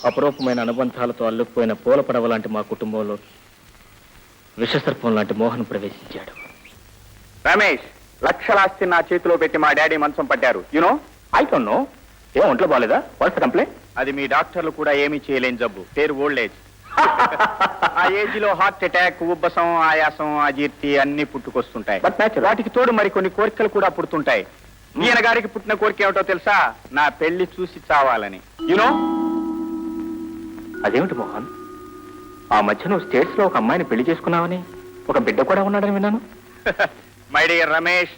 అపురూపమైన అనుబంధాలతో అల్లుకుపోయిన పూల పడవ లాంటి మా కుటుంబంలో విషసర్పం లాంటి మోహన్ ప్రవేశించాడు. రమేష్, లక్షలాస్తి నా చేతిలో పెట్టి మా డాడీ మంచం పట్టారు. You know I don't know. ఏం ఒంట్లో బాలేదా? What's the complaint? అది మీ డాక్టర్లు కూడా ఏమీ చేయలేని జబ్బు, పేరు ఓల్డ్ ఏజ్. ఆ ఏజ్ లో హార్ట్ అటాక్, ఉబ్బసం, ఆయాసం, అజీర్తి అన్ని పుట్టుకొస్తుంటాయి. But natural. వాటికి తోడు మరి కొన్ని కోరికలు కూడా పుడుతుంటాయి. ఈయన గారికి పుట్టిన కోరిక ఏమిటో తెలుసా? నా పెళ్లి చూసి చావాలని. యునో అదేమిటి మోహన్, ఆ మధ్య నువ్వు స్టేట్స్ లో ఒక అమ్మాయిని పెళ్లి చేసుకున్నావని, ఒక బిడ్డ కూడా ఉన్నాడని విన్నాను. మై డియర్ రమేష్,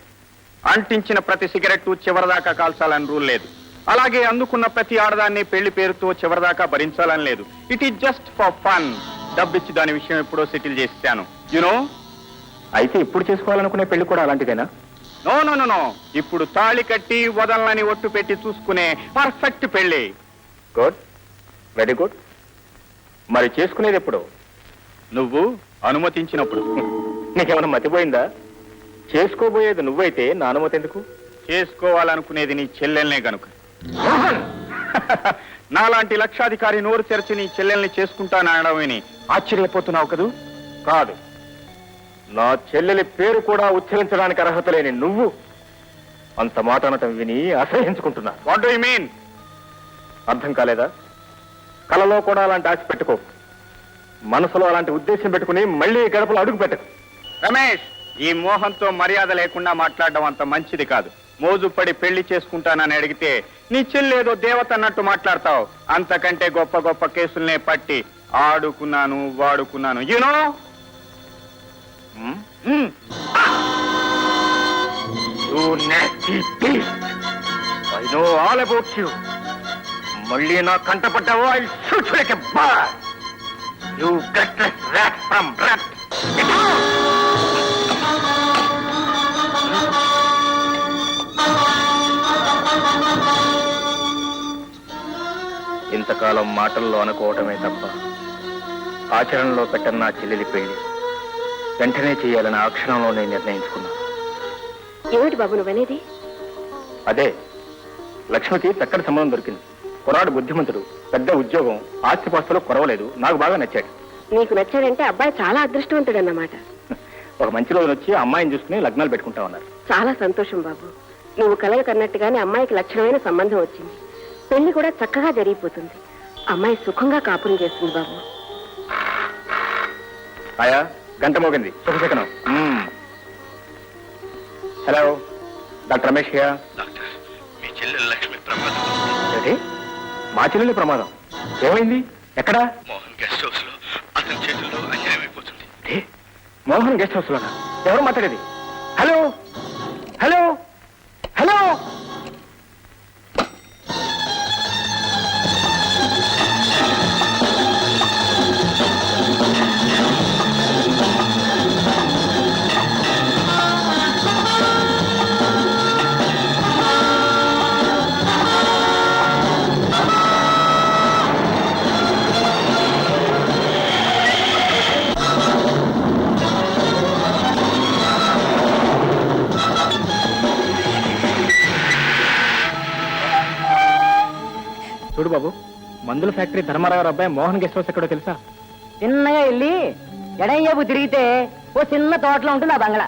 అంటించిన ప్రతి సిగరెట్ చివరిదాకా కాల్చాలని రూల్ లేదు. అలాగే అందుకున్న ప్రతి ఆడదాన్ని పెళ్లి పేరుతో చివరిదాకా భరించాలని లేదు. It is just for fun. డబ్బిచ్చి దాని విషయం ఎప్పుడో సెటిల్ చేశాను. యునో. అయితే ఇప్పుడు చేసుకోవాలనుకునే పెళ్లి కూడా అలాంటిదేనా? నో నో నో నో, ఇప్పుడు తాళి కట్టి వదలని ఒట్టు పెట్టి చూసుకునే పర్ఫెక్ట్ పెళ్లి. Good, very good. మరి చేసుకునేది ఎప్పుడు? నువ్వు అనుమతించినప్పుడు. నీకేమైనా మతిపోయిందా? చేసుకోబోయేది నువ్వైతే నా అనుమతి ఎందుకు? చేసుకోవాలనుకునేది నీ చెల్లెల్నే గనుక. నాలాంటి లక్షాధికారి నోరు తెరచి నీ చెల్లెల్ని చేసుకుంటానడమని ఆశ్చర్యపోతున్నావు కదూ? కాదు, నా చెల్లెలి పేరు కూడా ఉచ్చరించడానికి అర్హత లేని నువ్వు అంత మాట అనటం విని అసహ్యించుకుంటున్నా. What do you mean? అర్థం కాలేదా? కలలో కూడా అలాంటి ఆశ పెట్టుకో, మనసులో అలాంటి ఉద్దేశం పెట్టుకుని మళ్ళీ గడపలో అడుగు పెట్టకు. రమేష్, ఈ మోహంతో మర్యాద లేకుండా మాట్లాడడం అంత మంచిది కాదు. మోజు పడి పెళ్లి చేసుకుంటానని అడిగితే నీ చెల్లేదో దేవత అన్నట్టు మాట్లాడతావు. అంతకంటే గొప్ప గొప్ప కేసుల్నే పట్టి ఆడుకున్నాను, వాడుకున్నాను. You know. You nasty beast! I know all about you. మళ్ళీ నా కంటపడ్డావో I'll shoot you like a bird. You gutless rat from rat. Get out! ఇంతకాలం మాటల్లో అనుకోవటమే తప్ప ఆచరణలో పెట్టని నా చెల్లెలి పెళ్లి వెంటనే చేయాలని ఆ క్షణంలోనే నిర్ణయించుకున్నాను. ఏమిటి బాబు నువ్వనేది? అదే, లక్ష్మికి చక్కటి సంబంధం దొరికింది. కుర్రాడు బుద్ధిమంతుడు, పెద్ద ఉద్యోగం, ఆస్తిపాస్తులు కొరవలేదు. నాకు బాగా నచ్చాడు. నీకు నచ్చాడంటే అబ్బాయి చాలా అదృష్టవంతుడు అన్నమాట. ఒక మంచి రోజున వచ్చి అమ్మాయిని చూసుకుని లగ్నాలు పెట్టుకుంటా ఉన్నారు. చాలా సంతోషం బాబు. నువ్వు కలలు కన్నట్టుగానే అమ్మాయికి లక్షణమైన సంబంధం వచ్చింది. పెళ్లి కూడా చక్కగా జరిగిపోతుంది. అమ్మాయి సుఖంగా కాపురం చేస్తుంది బాబు. ఆయా గంట మోగింది, శుభశకనం. Hello, doctor Ramesh here. Doctor, మీ చెల్లెలు లక్ష్మి ప్రమాదం. ఏంటి? మా చెల్లెలి ప్రమాదం? ఏమైంది? ఎక్కడా? మోహన్ గెస్ట్ హౌస్ లో అతని చేతుల్లో అన్యాయం అయిపోతుంది. మోహన్ గెస్ట్ హౌస్ లోనా? ఎవరు మాట్లాడేది? Hello hello hello. చూడు బాబు, మందుల ఫ్యాక్టరీ ధర్మారావు అబ్బాయి మోహన్ గెస్ట్ హౌస్ ఎక్కడో తెలుసా? చిన్నగా వెళ్ళి ఎడయ్యపు తిరిగితే ఓ చిన్న తోటలో ఉంటుంది ఆ బంగ్లా.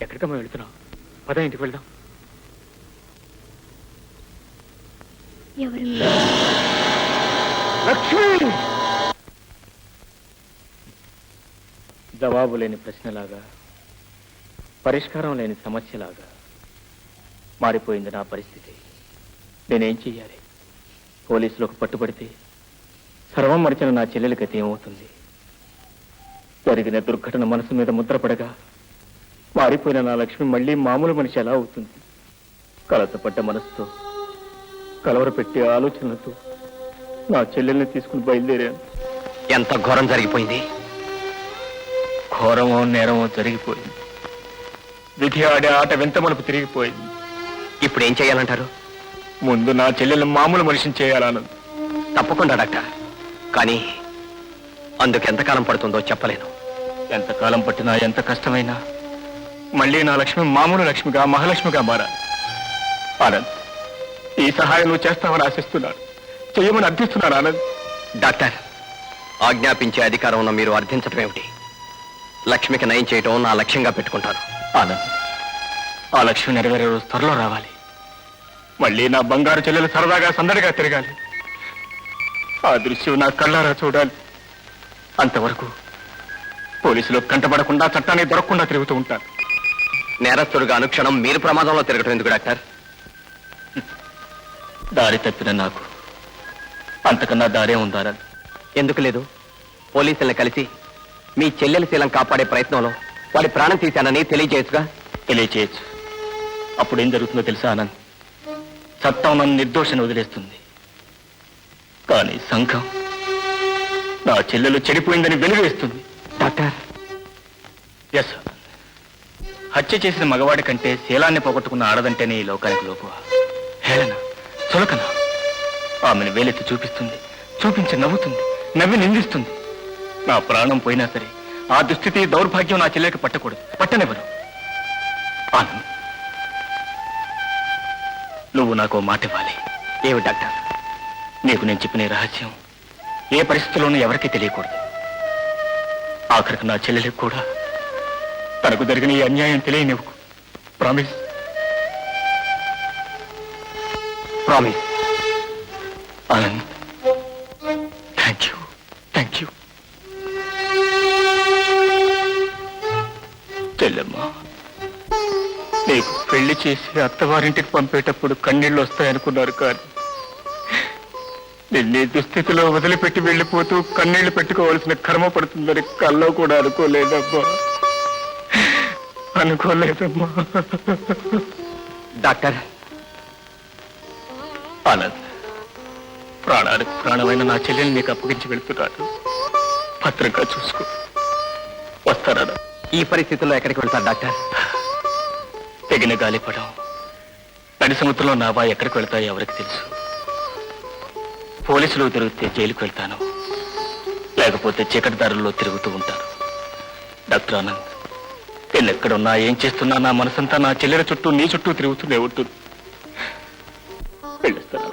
ఎక్కడికమ్మా వెళుతున్నావు? పద, ఇంటికి వెళ్దాం. లక్ష్మి! జవాబు లేని ప్రశ్నలాగా, పరిష్కారం లేని సమస్యలాగా మారిపోయింది నా పరిస్థితి. నేనేం చెయ్యాలి? పోలీసులకు పట్టుబడితే సర్వం మరిచిన నా చెల్లెలి గతి ఏమవుతుంది? జరిగిన దుర్ఘటన మనసు మీద ముద్రపడగా మారిపోయిన నా లక్ష్మి మళ్ళీ మామూలు మనిషి ఎలా అవుతుంది? కలతపడ్డ మనసుతో, కలవరపెట్టే ఆలోచనలతో నా చెల్లెల్ని తీసుకుని బయలుదేరాను. ఎంత ఘోరం జరిగిపోయింది. ఘోరమో నేరమో జరిగిపోయింది. విధి ఆడే ఆట వింత మలుపు తిరిగిపోయింది. ఇప్పుడు ఏం చేయాలంటారు? ముందు నా చెల్లెల్ని మామూలు మనిషిని చేయాలన్నది. తప్పకుండా డాక్టర్, కానీ అందుకు ఎంతకాలం పడుతుందో చెప్పలేను. ఎంతకాలం పట్టినా, ఎంత కష్టమైనా మళ్ళీ నా లక్ష్మి మామూలు లక్ష్మిగా, మహాలక్ష్మిగా మారాలి. ఆనంద్, ఈ సహాయం నువ్వు చేస్తావని ఆశిస్తున్నాను, చెయ్యమని అర్థిస్తున్నాను. ఆనంద్, డాక్టర్, ఆజ్ఞాపించే అధికారం ఉన్న మీరు అర్థించడం ఏమిటి? లక్ష్మికి నయం చేయటం నా లక్ష్యంగా పెట్టుకుంటాను. ఆనంద్, ఆ లక్ష్మి నెరవేరే రోజు త్వరలో రావాలి. మళ్ళీ నా బంగారు చెల్లెలు సరదాగా సందడిగా తిరగాలి. ఆ దృశ్యం నా కళ్ళారా చూడాలి. అంతవరకు పోలీసులు కంటపడకుండా, చట్టాన్ని దొరకకుండా తిరుగుతూ ఉంటాను. నేరస్తుడుగా అనుక్షణం మీరు ప్రమాదంలో తిరగటం ఎందుకు డాక్టర్? దారి తప్పిన నాకు అంతకన్నా దారే ఉందారా? ఎందుకు లేదు? పోలీసుల్ని కలిసి మీ చెల్లెల శీలం కాపాడే ప్రయత్నంలో వాడి ప్రాణం తీశానని తెలియజేయచ్చుగా. తెలియచేయచ్చు. అప్పుడు ఏం జరుగుతుందో తెలుసా ఆనంద్? చట్టం నన్ను నిర్దోషాన్ని వదిలేస్తుంది, కానీ సంఘం నా చెల్లెలు చెడిపోయిందని వెలువేస్తుంది. డాక్టర్, ఎస్, హత్య చేసిన మగవాడి కంటే శీలాన్ని పోగొట్టుకున్న ఆడదంటేనే ఈ లోకానికి లోకువ. హేళన, చులకన. ఆమెను వేలెత్తి చూపిస్తుంది, చూపించి నవ్వుతుంది, నవ్వి నిందిస్తుంది. నా ప్రాణం పోయినా సరే ఆ దుస్థితి, దౌర్భాగ్యం నా చెల్లెకి పట్టకూడదు, పట్టనివ్వరు. ఆనంద్, నువ్వు నాకు మాట ఇవ్వాలి. ఏమి డాక్టర్? నీకు నేను చెప్పిన ఈ రహస్యం ఏ పరిస్థితుల్లోనూ ఎవరికీ తెలియకూడదు. ఆఖరికి నా చెల్లెలికి కూడా తనకు జరిగిన ఈ అన్యాయం తెలియనివ్వకు. Promise? Promise. Anand, thank you, thank you. చెల్లెమ్మా, నీకు పెళ్లి చేసి అత్తవారింటికి పంపేటప్పుడు కన్నీళ్ళు వస్తాయనుకున్నారు, కానీ నిన్ను దుస్థితిలో వదిలిపెట్టి వెళ్ళిపోతూ కన్నీళ్లు పెట్టుకోవాల్సిన కర్మ పడుతుందని కల్లో కూడా అనుకోలేదమ్మా, అనుకోలేదమ్మా. డాక్టర్, ఆనంద్, ప్రాణానికి ప్రాణమైన నా చెల్లెల్ని నీకు అప్పగించి వెళ్తున్నాను. భద్రంగా చూసుకో. వస్తారా? ఈ పరిస్థితుల్లో ఎక్కడికి వెళ్తారు డాక్టర్? తెగిన గాలిపడం, నడి సముద్రంలో నావా ఎక్కడికి వెళ్తాయో ఎవరికి తెలుసు. పోలీసులు తిరిగితే జైలుకు వెళ్తాను, లేకపోతే చీకటి దారుల్లో తిరుగుతూ ఉంటాను. డాక్టర్ ఆనంద్, నేను ఎక్కడున్నా ఏం చేస్తున్నా నా మనసంతా నా చెల్లెల చుట్టూ నీ చుట్టూ తిరుగుతూనే ఉంటుంది. వెళ్ళిస్తాను.